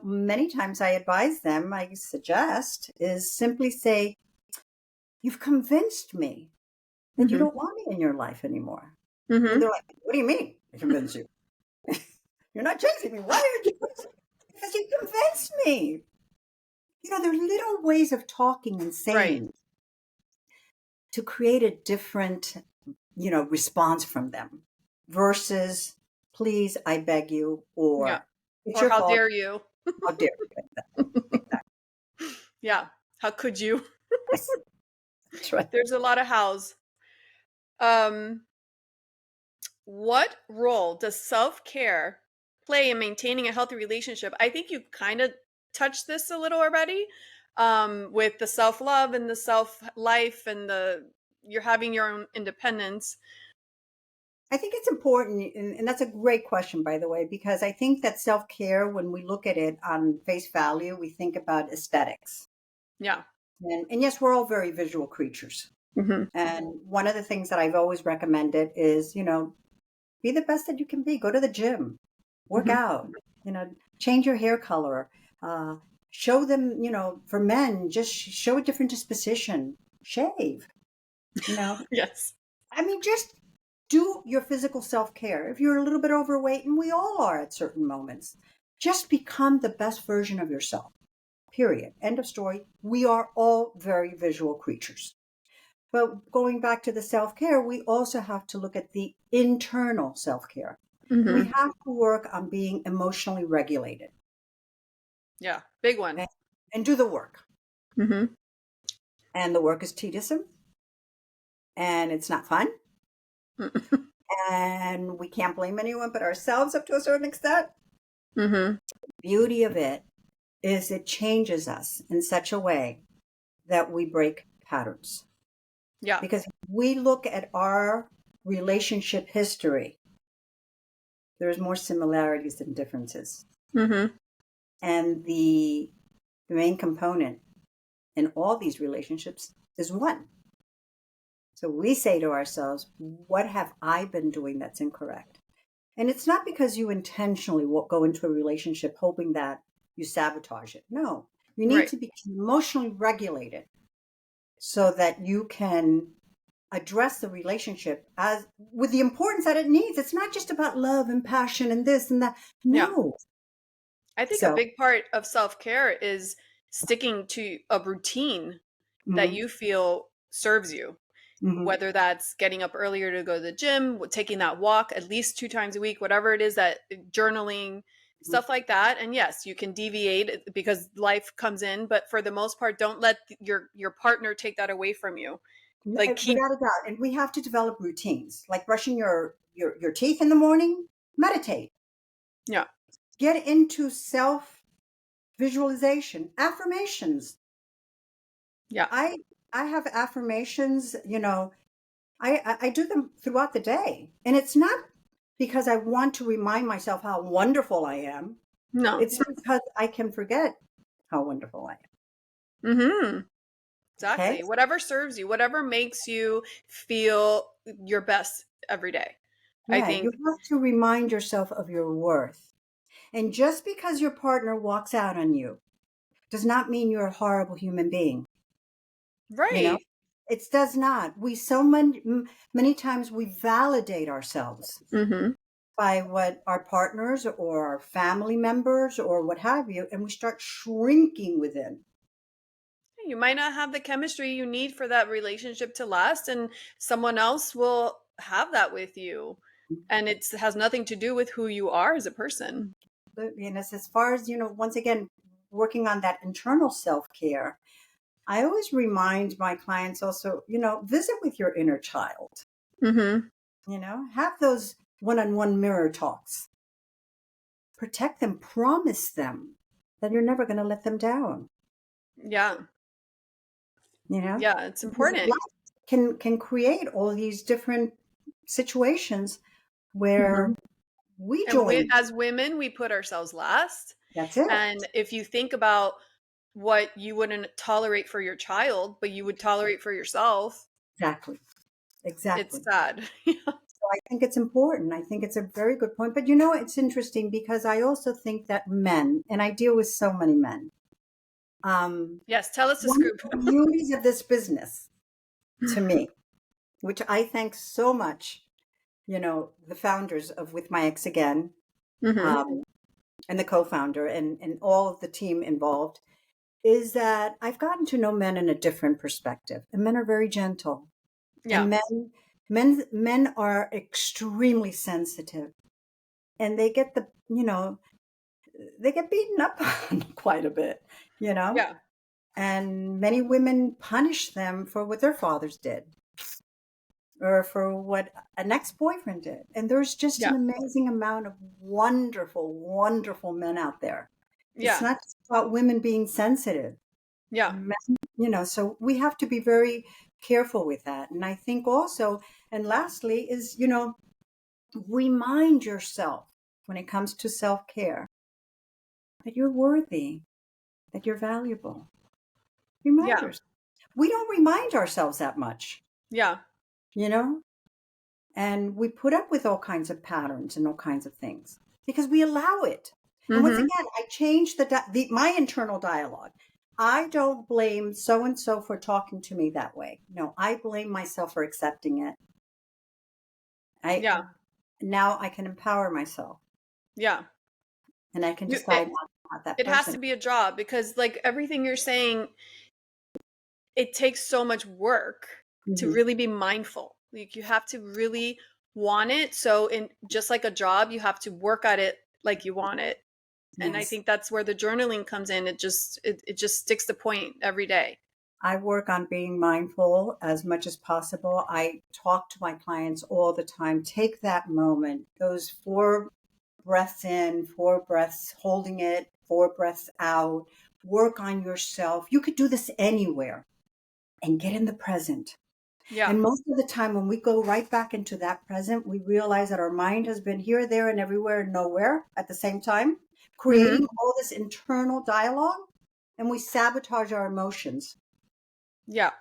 many times I advise them, I suggest, is simply say, you've convinced me that you Mhm. don't want me in your life anymore. And Mhm. they're like, what do you mean? I convinced you. You're not chasing me. Why are you? Because you convinced me. There are little ways of talking and Right. saying to create a different, response from them versus, please, I beg you, Yeah. or it's Or your how fault. dare you? How dare you? Exactly. Yeah. How could you? Yes, that's right. There's a lot of hows. Um, what role does self-care play in maintaining a healthy relationship? I think you kind of touched this a little already, with the self-love and the self-life and the you're having your own independence. I think it's important, and that's a great question, by the way, because I think that self care, when we look at it on face value, we think about aesthetics. Yeah. And yes, we're all very visual creatures. Mhm. And one of the things that I've always recommended is, be the best that you can be. Go to the gym, work Mhm. out, change your hair color, uh, show them, for men, just show a different disposition, shave, you know, Yes. I mean, just do your physical self care. If you're a little bit overweight, and we all are at certain moments, just become the best version of yourself. Period. End of story. We are all very visual creatures. But going back to the self care, we also have to look at the internal self care. We Mhm. have to work on being emotionally regulated Yeah. Big one. and, and do the work. Mhm. And the work is tedious and it's not fun. And we can't blame anyone but ourselves up to a certain extent. Mhm. Beauty of it is it changes us in such a way that we break patterns. Yeah. Because if we look at our relationship history, there's more similarities than differences. Mhm. And the main component in all these relationships is one. So we say to ourselves, what have I been doing that's incorrect? And it's not because you intentionally go into a relationship hoping that you sabotage it. No, you need Right. to be emotionally regulated so that you can address the relationship as with the importance that it needs. It's not just about love and passion and this and that. Yeah. No. I think a So, big part of self-care is sticking to a routine that mm-hmm, you feel serves you. mm-hmm, Whether that's getting up earlier to go to the gym, taking that walk at least 2 times a week, whatever it is that journaling, stuff like that. And yes, you can deviate because life comes in, but for the most part, don't let your partner take that away from you. Like keep without a doubt. And we have to develop routines like brushing your teeth in the morning, meditate, yeah. get into self visualization, affirmations. Yeah. I I have affirmations, I do them throughout the day. And it's not because I want to remind myself how wonderful I am. No. It's because I can forget how wonderful I am. Mhm. Okay? Exactly. Whatever serves you, whatever makes you feel your best every day. I Yeah, you think have to remind yourself of your worth. And just because your partner walks out on you does not mean you're a horrible human being. You know, Right. it does not. We so many times we validate ourselves Mhm. by what our partners or our family members or what have you, and we start shrinking within. You might not have the chemistry you need for that relationship to last, and someone else will have that with you. And it has nothing to do with who you are as a person. And as far as, once again, working on that internal self care, I always remind my clients also, visit with your inner child, Mhm. have those one on one mirror talks, protect them, promise them that you're never going to let them down, Yeah. you know, Yeah, it's because important. life can create all these different situations where Mhm. we And join. as women, we put ourselves last. That's it. And if you think about what you wouldn't tolerate for your child, but you would tolerate for yourself, Exactly. it's Exactly. sad. So I think it's important. I think it's a very good point. But it's interesting because I also think that men, and I deal with so many men, Yes, tell us the one of scoop. the beauties of this business to me, which I thank so much, the founders of With My Ex Again, Mhm. um, and the co-founder and all of the team involved, is that I've gotten to know men in a different perspective. And men are very gentle. Yeah. And men are extremely sensitive. And they get beaten up on quite a bit, you know? Yeah. And many women punish them for what their fathers did or for what an ex-boyfriend did. And there's just an Yeah. amazing amount of wonderful, wonderful men out there. It's Yeah. not just about women being sensitive. Yeah. Men, so we have to be very careful with that. And I think also, and lastly, is, remind yourself when it comes to self-care that you're worthy, that you're valuable. Remind Yeah. yourself. We don't remind ourselves that much, Yeah. you know? And we put up with all kinds of patterns and all kinds of things because we allow it. And once Mhm. again, I changed my internal dialogue. I don't blame so and so for talking to me that way. No, I blame myself for accepting it. I Yeah. Now I can empower myself Yeah. and I can You decide not to have that it has person. to be a job because like everything you're saying, it takes so much work to Mhm. really be mindful. Like you have to really want it. So in just like a job, you have to work at it like you want it. And I Yes. think that's where the journaling comes in. It just sticks the point every day. I work on being mindful as much as possible. I talk to my clients all the time. Take that moment, those 4 breaths in, 4 breaths holding it, 4 breaths out. Work on yourself. You could do this anywhere and get in the present. Yeah. And most of the time, when we go right back into that present, we realize that our mind has been here, there, and everywhere and nowhere at the same time, Mhm. creating all this internal dialogue, and we sabotage our emotions, Yeah.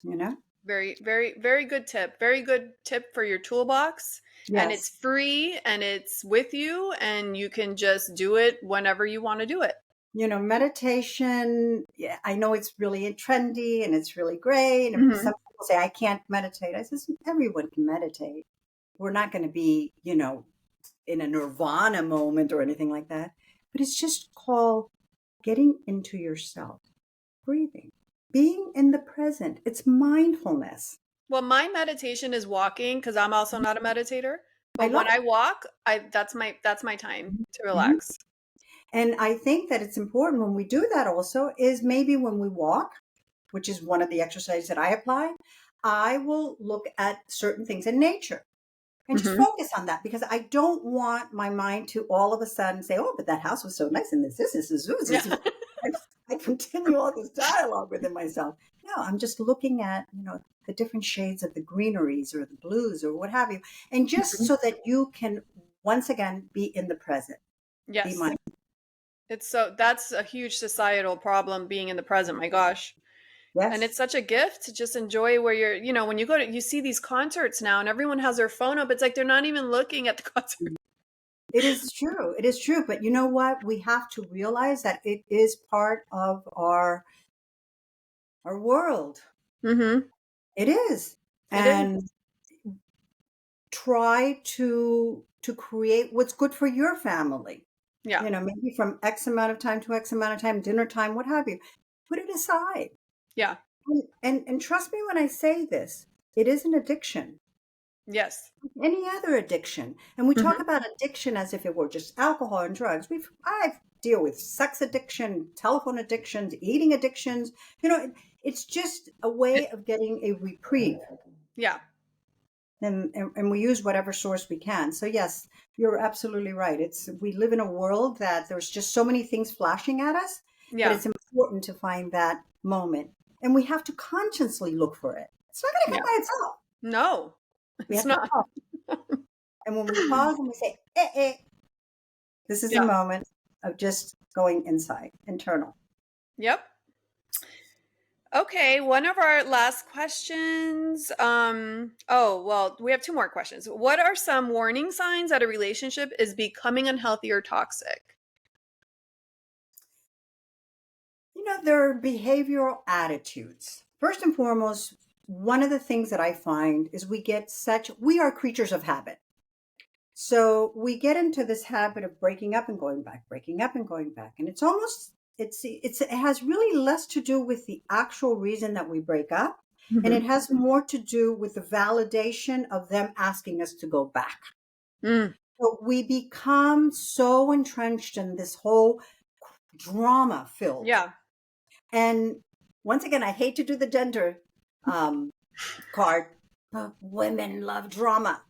you know? Very, very, very good tip. Very good tip for your toolbox. And it's Yes. free and it's with you and you can just do it whenever you want to do it. Meditation, yeah, I know it's really trendy and it's really great. And Mhm. some people say, I can't meditate. I says, everyone can meditate. We're not going to be, in a nirvana moment or anything like that. But it's just called getting into yourself, breathing, being in the present. It's mindfulness. Well, my meditation is walking because I'm also not a meditator. I But love when I walk, I that's my time it. to Mhm. relax. And I think that it's important when we do that also is maybe when we walk, which is one of the exercises that I apply, I will look at certain things in nature and just Mhm. focus on that because I don't want my mind to all of a sudden say, oh, but that house was so nice and Yeah. this. I continue all this dialogue within myself. No, I'm just looking at, the different shades of the greeneries or the blues or what have you. And just Mhm. so that you can once again be in the present, be Yes. mindful. That's a huge societal problem being in the present. My gosh. And Yes. it's such a gift to just enjoy where when you see these concerts now and everyone has their phone up, it's like they're not even looking at the concert. It is true. It is true. But you know what? We have to realize that it is part of our world. Mhm. It is. It is. And try to create what's good for your family. Yeah. Maybe from X amount of time to X amount of time, dinner time, what have you. Put it aside. Yeah. And trust me when I say this, it is an addiction. Yes. Any other addiction. And we talk Mhm. about addiction as if it were just alcohol and drugs. I've deal with sex addiction, telephone addictions, eating addictions. It's just a It way of getting a reprieve. yeah. And we use whatever source we can. So yes, you're absolutely right. We live in a world that there's just so many things flashing at us that Yeah. it's important to find that moment. And we have to consciously look for it. It's not going to come Yeah. by itself. No. We It's have to not. pause. And when we pause and we say, this is a Yeah. moment of just going inside, internal. Yep. Okay, one of our last questions. Oh, well, we have two more questions. What are some warning signs that a relationship is becoming unhealthy or toxic? There are behavioral attitudes. First and foremost, one of the things that I find is we are creatures of habit. So we get into this habit of breaking up and going back, breaking up and going back. And it has really less to do with the actual reason that we break up. And it Mhm. has more to do with the validation of them asking us to go back. Mm, So we become so entrenched in this whole drama filled. yeah. And once again, I hate to do the gender um, card, but women love drama.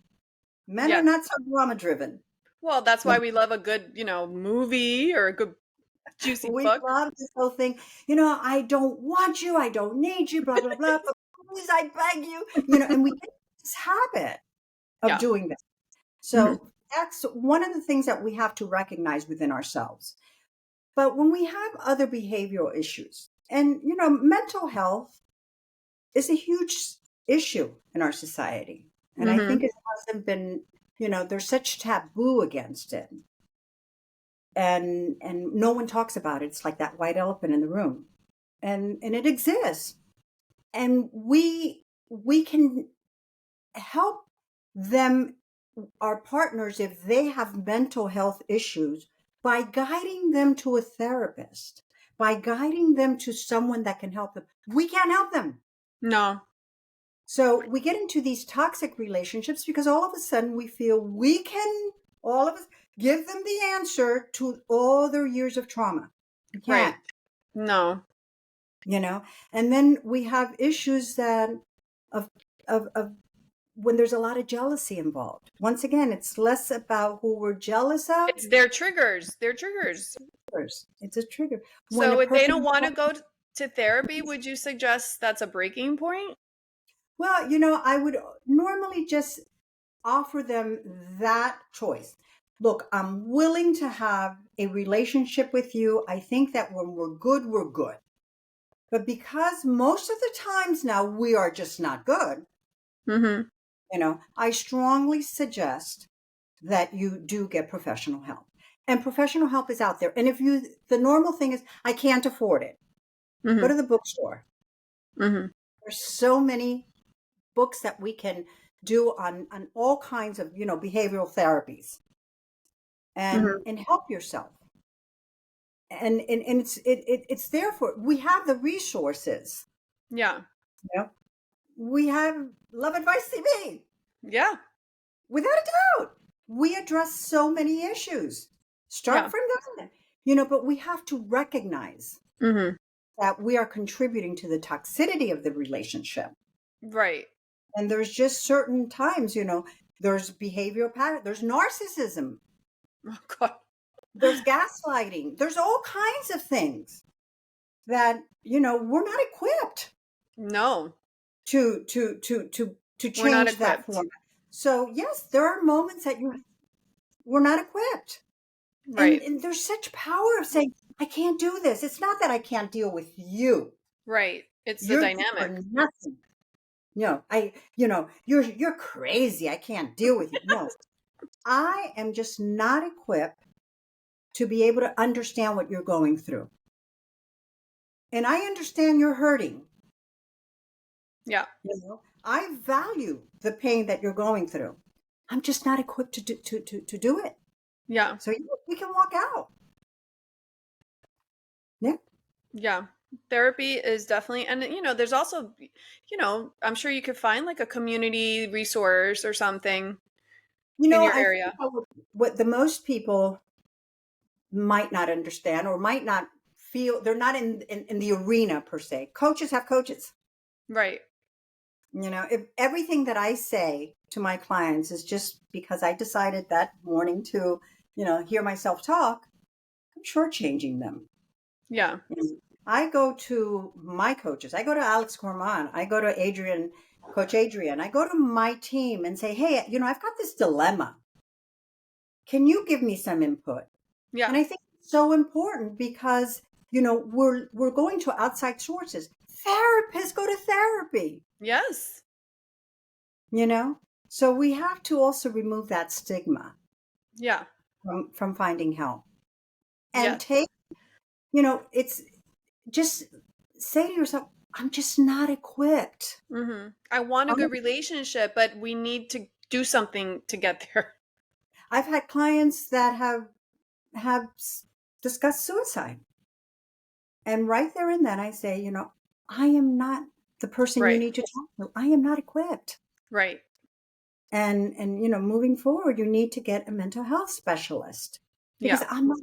Men are Yes. not so drama driven. Well, that's why we love a good, movie or a good juicy We book. love this whole thing. I don't want you. I don't need you, blah, blah, blah. But please, I beg you. And we get this habit of Yeah. doing this. Mhm. So that's one of the things that we have to recognize within ourselves. But when we have other behavioral issues, and, mental health is a huge issue in our society. And I think Mhm. it hasn't been, there's such taboo against it. And no one talks about it. It's like that white elephant in the room. And it exists. And we can help them, our partners, if they have mental health issues, by guiding them to a therapist, by guiding them to someone that can help them. We can't help them. No. So we get into these toxic relationships because all of a sudden we feel we can, all of us, give them the answer to all their years of trauma. We Right. can't, No. you know? And then we have issues that of, of when there's a lot of jealousy involved. Once again, it's less about who we're jealous of. It's their triggers. Their triggers. It's a trigger. When a So if they person, don't want to go to therapy, would you suggest that's a breaking point? well, I would normally just offer them that choice. Look, I'm willing to have a relationship with you. I think that when we're good, we're good. But because most of the times now we are just not good, Mhm. I strongly suggest that you do get professional help. And professional help is out there. And the normal thing is, I can't afford it. Go to Mhm. the bookstore. Mhm. There's so many books that we can do on all kinds of, behavioral therapies and Mhm. help yourself. And it's there for, we have the resources. Yeah. You know, we have Love Advice TV. Yeah. Without a doubt, we address so many issues. Start Yeah. from that. But we have to recognize Mhm. that we are contributing to the toxicity of the relationship. Right. And there's just certain times, there's behavioral pattern, there's narcissism, Oh God. there's gaslighting, there's all kinds of things that, we're not equipped No, to we're not change that equipped. format. So yes, there are moments that we're not equipped. And, Right. and there's such power of saying, I can't do this. It's not that I can't deal with you. Right. It's the You're good for dynamic. nothing. You're crazy. I can't deal with you. No. I am just not equipped to be able to understand what you're going through. And I understand you're hurting. Yeah. I value the pain that you're going through. I'm just not equipped to do it. Yeah. So we can walk out. Yeah. Yeah. Therapy is definitely, and there's also, I'm sure you could find like a community resource or something in your I think area. what the most people might not understand or might not feel, they're not in the arena per se. Coaches have coaches. Right. If everything that I say to my clients is just because I decided that morning to, hear myself talk, I'm shortchanging them. Yeah. I go to my coaches. I go to Alex Corman. I go to Coach Adrian. I go to my team and say, hey, I've got this dilemma. Can you give me some input? And Yeah. I think it's so important because, we're going to outside sources. Therapists go to therapy, Yes. you know? So we have to also remove that stigma Yeah. from finding help and Yes. take, it's just say to yourself, I'm just not equipped. I want a I'm good relationship, but we need to do something to get there. I've had clients that have discussed suicide, and right there and then I say, I am not the person you Right. need to talk to. I am not equipped. Right. And moving forward, you need to get a mental health specialist because Yeah. I'm not.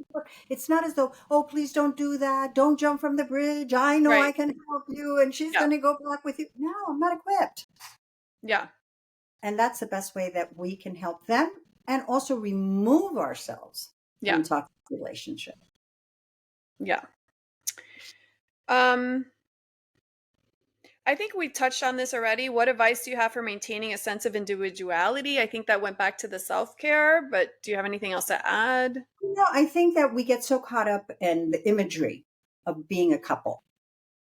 It's not as though, oh, please don't do that. Don't jump from the bridge. I know I Right. can help you, and she's Yeah. going to go back with you. No, I'm not equipped. Yeah. And that's the best way that we can help them and also remove ourselves Yeah. from toxic relationship. Yeah. Um, I think we touched on this already. What advice do you have for maintaining a sense of individuality? I think that went back to the self-care, but do you have anything else to add? I think that we get so caught up in the imagery of being a couple,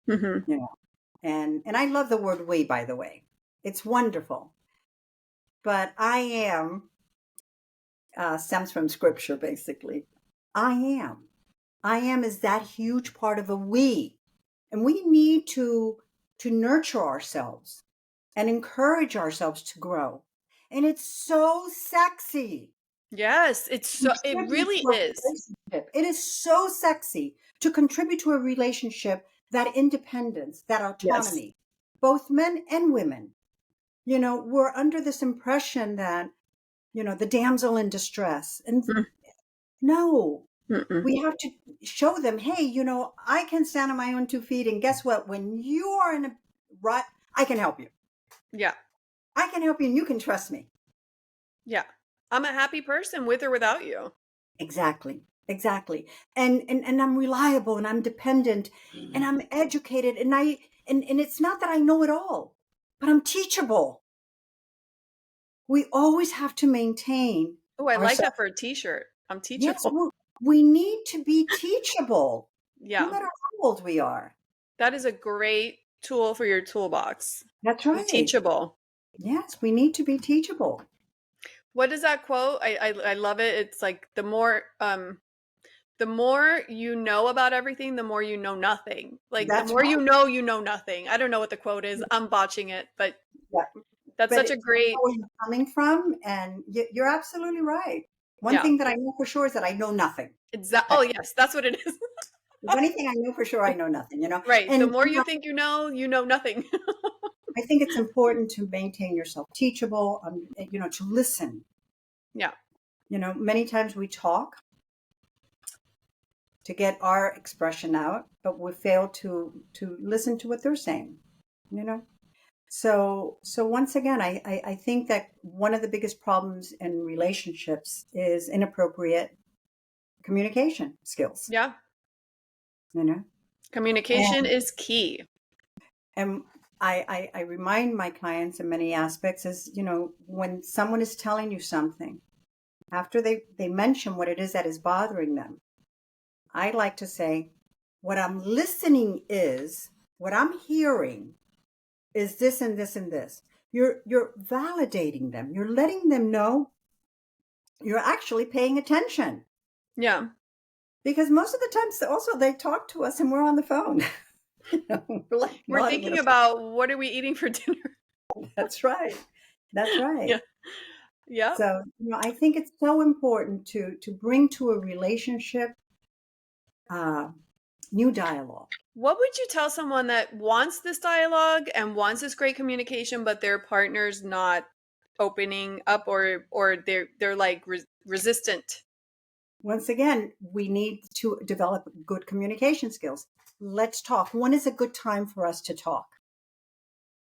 Mm-hmm. you know, and I love the word we, by the way. It's wonderful. But stems from scripture, basically. I am. I am is that huge part of a we. And we need to nurture ourselves and encourage ourselves to grow. And it's so sexy Yes, it contribute really to a is. relationship. It is so sexy to contribute to a relationship, that independence, that Yes. autonomy, both men and women. We're under this impression that, the damsel in distress. And no, Mm-mm. we have to show them, hey, I can stand on my own 2 feet. And guess what? When you are in a rut, I can help you. Yeah. I can help you and you can trust me. Yeah. I'm a happy person with or without you. Exactly. Exactly. And I'm reliable and I'm dependent and I'm educated and it's not that I know it all, but I'm teachable. We always have to maintain Oh, I like ourselves. that for a t-shirt. I'm Yes, teachable. we need to be teachable, no Yeah. matter how old we are. That is a great tool for your toolbox. That's Be right. teachable. Yes, we need to be teachable. What is that quote? I love it. It's like the more you know about everything, the more you know nothing. Like the That's more right. you know nothing. I don't know what the quote is. I'm botching it, but Yeah. that's But such a I know great, where you're coming from, and you're absolutely right. One yeah. thing that I know for sure is that I know nothing. Oh yes, that's what it is. If anything, I know for sure I know nothing. Right. The And more you think you know nothing. I think it's important to maintain yourself teachable, to listen. Yeah. Many times we talk to get our expression out, but we fail to listen to what they're saying, you know? So once again, I think that one of the biggest problems in relationships is inappropriate communication skills, Yeah. you know? Communication And, is key. and I remind my clients in many aspects is, when someone is telling you something, after they mention what it is that is bothering them, I like to say, what I'm listening is, what I'm hearing is this and this and this. You're validating them. You're letting them know you're actually paying attention. Yeah. Because most of the times also they talk to us and we're on the phone. We're like We're nodding at thinking us. about what are we eating for dinner? That's right. That's Yeah. right. Yep. So, I think it's so important to bring to a relationship uh, new dialogue. What would you tell someone that wants this dialogue and wants this great communication, but their partner's not opening up, or they're like resistant? Once again, we need to develop good communication skills. Let's talk. When is a good time for us to talk?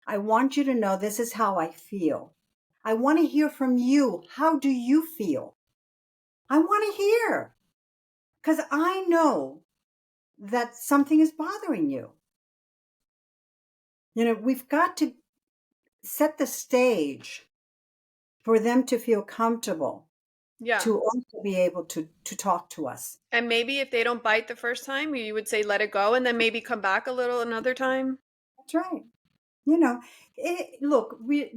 I want you to know this is how I feel. I want to hear from you. How do you feel? I want to hear because I know that something is bothering you. We've got to set the stage for them to feel comfortable Yeah. to also be able to talk to us. And maybe if they don't bite the first time, you would say let it go and then maybe come back a little another time. That's right. You know, look, we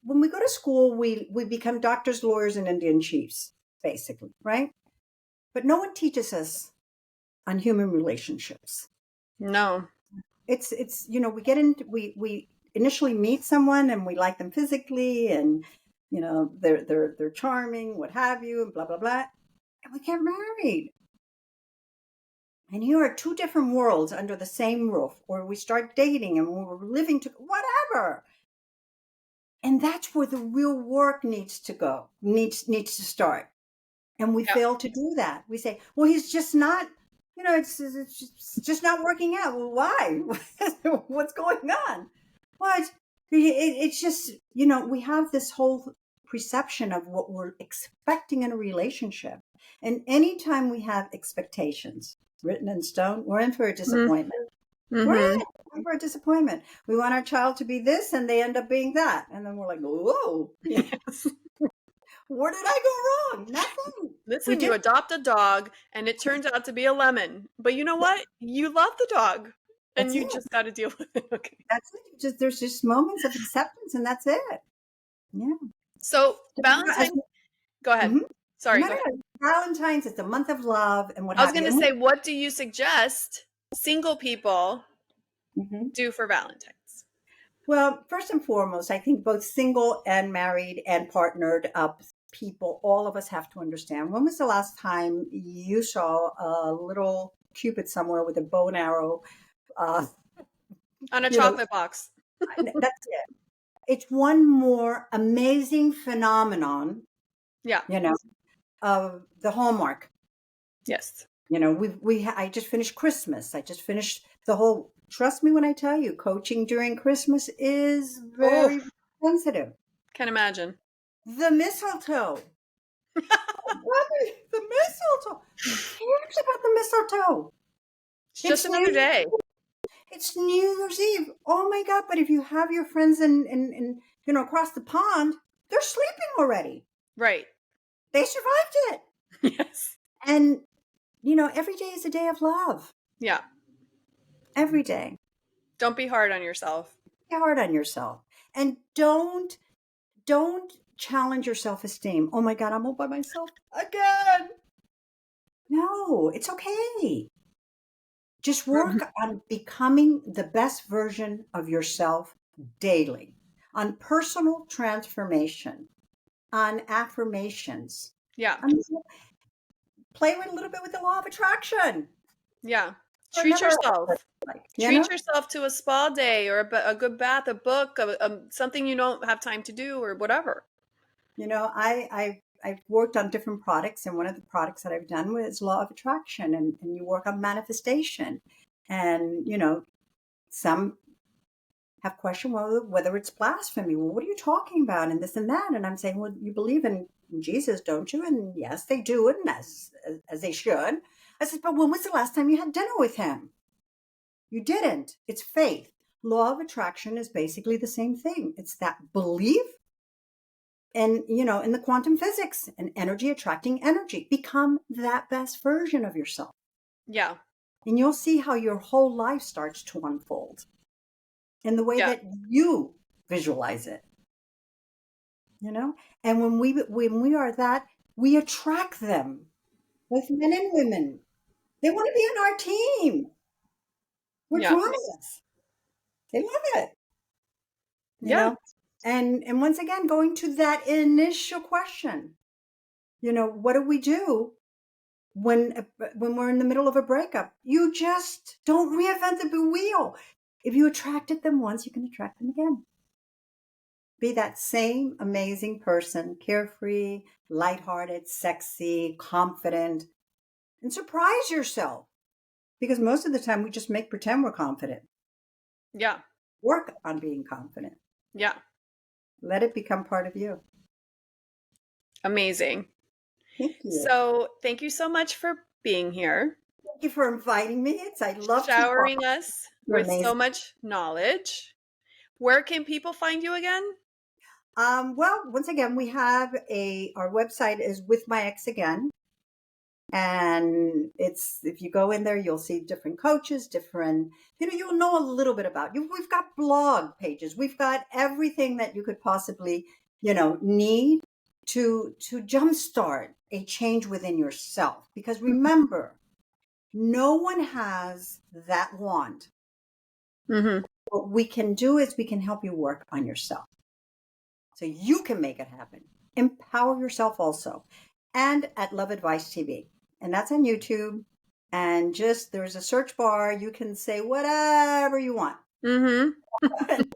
when we go to school, we become doctors, lawyers, and Indian chiefs, basically, right? But no one teaches us on human relationships. No. It's we get into we initially meet someone and we like them physically, and they're charming, what have you, and blah blah blah, and we get married. And here are two different worlds under the same roof, or we start dating and we're living to whatever. And that's where the real work needs to go, needs to start. And we Yeah. fail to do that. We say, well, he's just not, it's just not working out. Well, why? What's going on? What? It's just, we have this whole perception of what we're expecting in a relationship. And anytime we have expectations written in stone, we're in for a disappointment. We're Mm-hmm. in for a disappointment. We want our child to be this and they end up being that. And then we're like, whoa, Yes. where did I go wrong? Nothing. We Listen, you did. adopt a dog and it turns out to be a lemon. But you know what? You love the dog and That's you it. just got to deal with it. Okay. That's it. There's just moments of acceptance and that's it. Yeah. So, As, Valentine, go ahead. mhm. Sorry, No, go no, ahead. no. Valentine's is the month of love and what I was have going you. to say, what do you suggest single people Mhm. do for Valentine's? Well, first and foremost, I think both single and married and partnered up people, all of us have to understand. When was the last time you saw a little cupid somewhere with a bow and arrow? Uh, On a you know, chocolate box. that's it. It's one more amazing phenomenon, Yeah. of the Hallmark. Yes. I just finished Christmas. I just finished the whole. Trust me when I tell you, coaching during Christmas is Oh, very sensitive. can imagine. The mistletoe. The mistletoe. Who cares about the mistletoe? It's just It's another New day. it's New Year's Eve. Oh my God! But if you have your friends in across the pond, they're sleeping already. Right. They survived it, Yes. and every day is a day of love. Yeah. Every day. Don't be hard on yourself. Be hard on yourself, and don't challenge your self-esteem. Oh my God, I'm all by myself again. No, it's okay. Just work on becoming the best version of yourself daily, on personal transformation, on affirmations. Yeah. I mean, play with a little bit with the law of attraction. Yeah. For Treat another yourself. like, Treat yourself to a spa day or a good bath, a book, something you don't have time to do or whatever. I've worked on different products, and one of the products that I've done was law of attraction, and you work on manifestation, and some have questioned whether it's blasphemy. Well, what are you talking about? And this and that. And I'm saying, well, you believe in Jesus, don't you? And yes, they do, and as they should. I said, but when was the last time you had dinner with him? You didn't. It's faith. Law of attraction is basically the same thing. It's that belief, and in the quantum physics and energy attracting energy. Become that best version of yourself, Yeah. and you'll see how your whole life starts to unfold in the way Yeah. that you visualize it. And when we are that we attract them, both men and women. They want to be on our team. We're Yeah. drawn to this. They love it, you Yeah. know? And once again, going to that initial question, what do we do when we're in the middle of a breakup? You just don't reinvent the wheel. If you attracted them once, you can attract them again. Be that same amazing person, carefree, lighthearted, sexy, confident, and surprise yourself. Because most of the time we just make pretend we're confident. Yeah. Work on being confident. Yeah. Let it become part of you. Amazing. Thank you. So thank you so much for being here, Thank you for inviting me. I love to talk. showering us You're with so amazing. much knowledge. Where can people find you again? Well, once again, we have our website is With My Ex Again. And it's, if you go in there, you'll see different coaches, you'll know a little bit about you. We've got blog pages. We've got everything that you could possibly, need to jumpstart a change within yourself. Because remember, no one has that wand. Mm-hmm. What we can do is we can help you work on yourself so you can make it happen. Empower yourself also. And at Love Advice TV. And that's on YouTube. And just there's a search bar. You can say whatever you want. Mm-hmm. And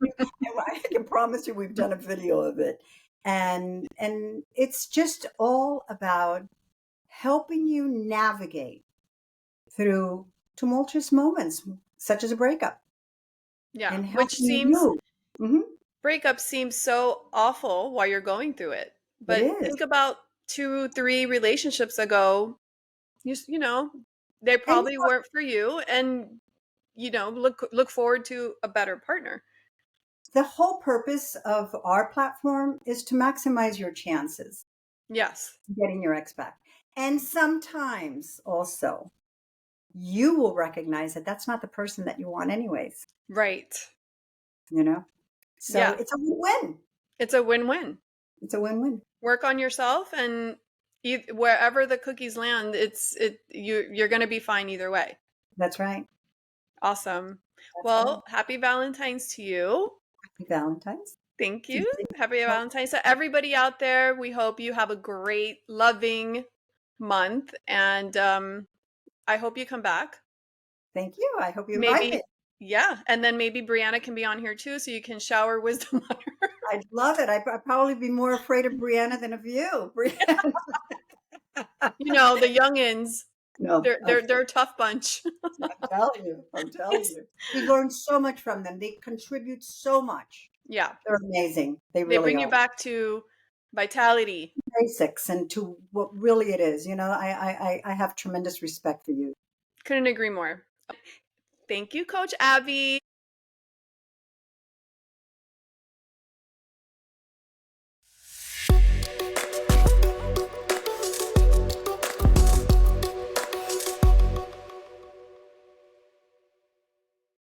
I can promise you we've done a video of it. And it's just all about helping you navigate through tumultuous moments such as a breakup Yeah. and Which helping seems, you. Mhm. breakup seems so awful while you're going through it. It But is. think about 2, 3 relationships ago, you know, they And probably weren't for you, and look forward to a better partner. the whole purpose of our platform is to maximize your chances Yes. of getting your ex back. And sometimes also you will recognize that that's not the person that you want anyways, Right. you know? So Yeah. it's a win-win. It's a win-win. It's a win-win. Work on yourself, and wherever the cookies land, you're going to be fine either way. That's right. Awesome. That's right. Well, happy Valentine's to you. Happy Valentine's. Thank To you. you. Happy Valentine's to everybody out there. We hope you have a great, loving month, and I hope you come back. Thank you. I hope you invite me. Maybe, yeah, and then maybe Brianna can be on here too, so you can shower wisdom on her. I'd love it. I'd probably be more afraid of Brianna than of you. Brianna. The youngins, No, they're a tough bunch. I'm telling you. I'm telling you. We learn so much from them. They contribute so much. Yeah, They're amazing. They they really bring you are. back to vitality. Basics and to what really it is. I have tremendous respect for you. Couldn't agree more. Thank you, Coach Abby.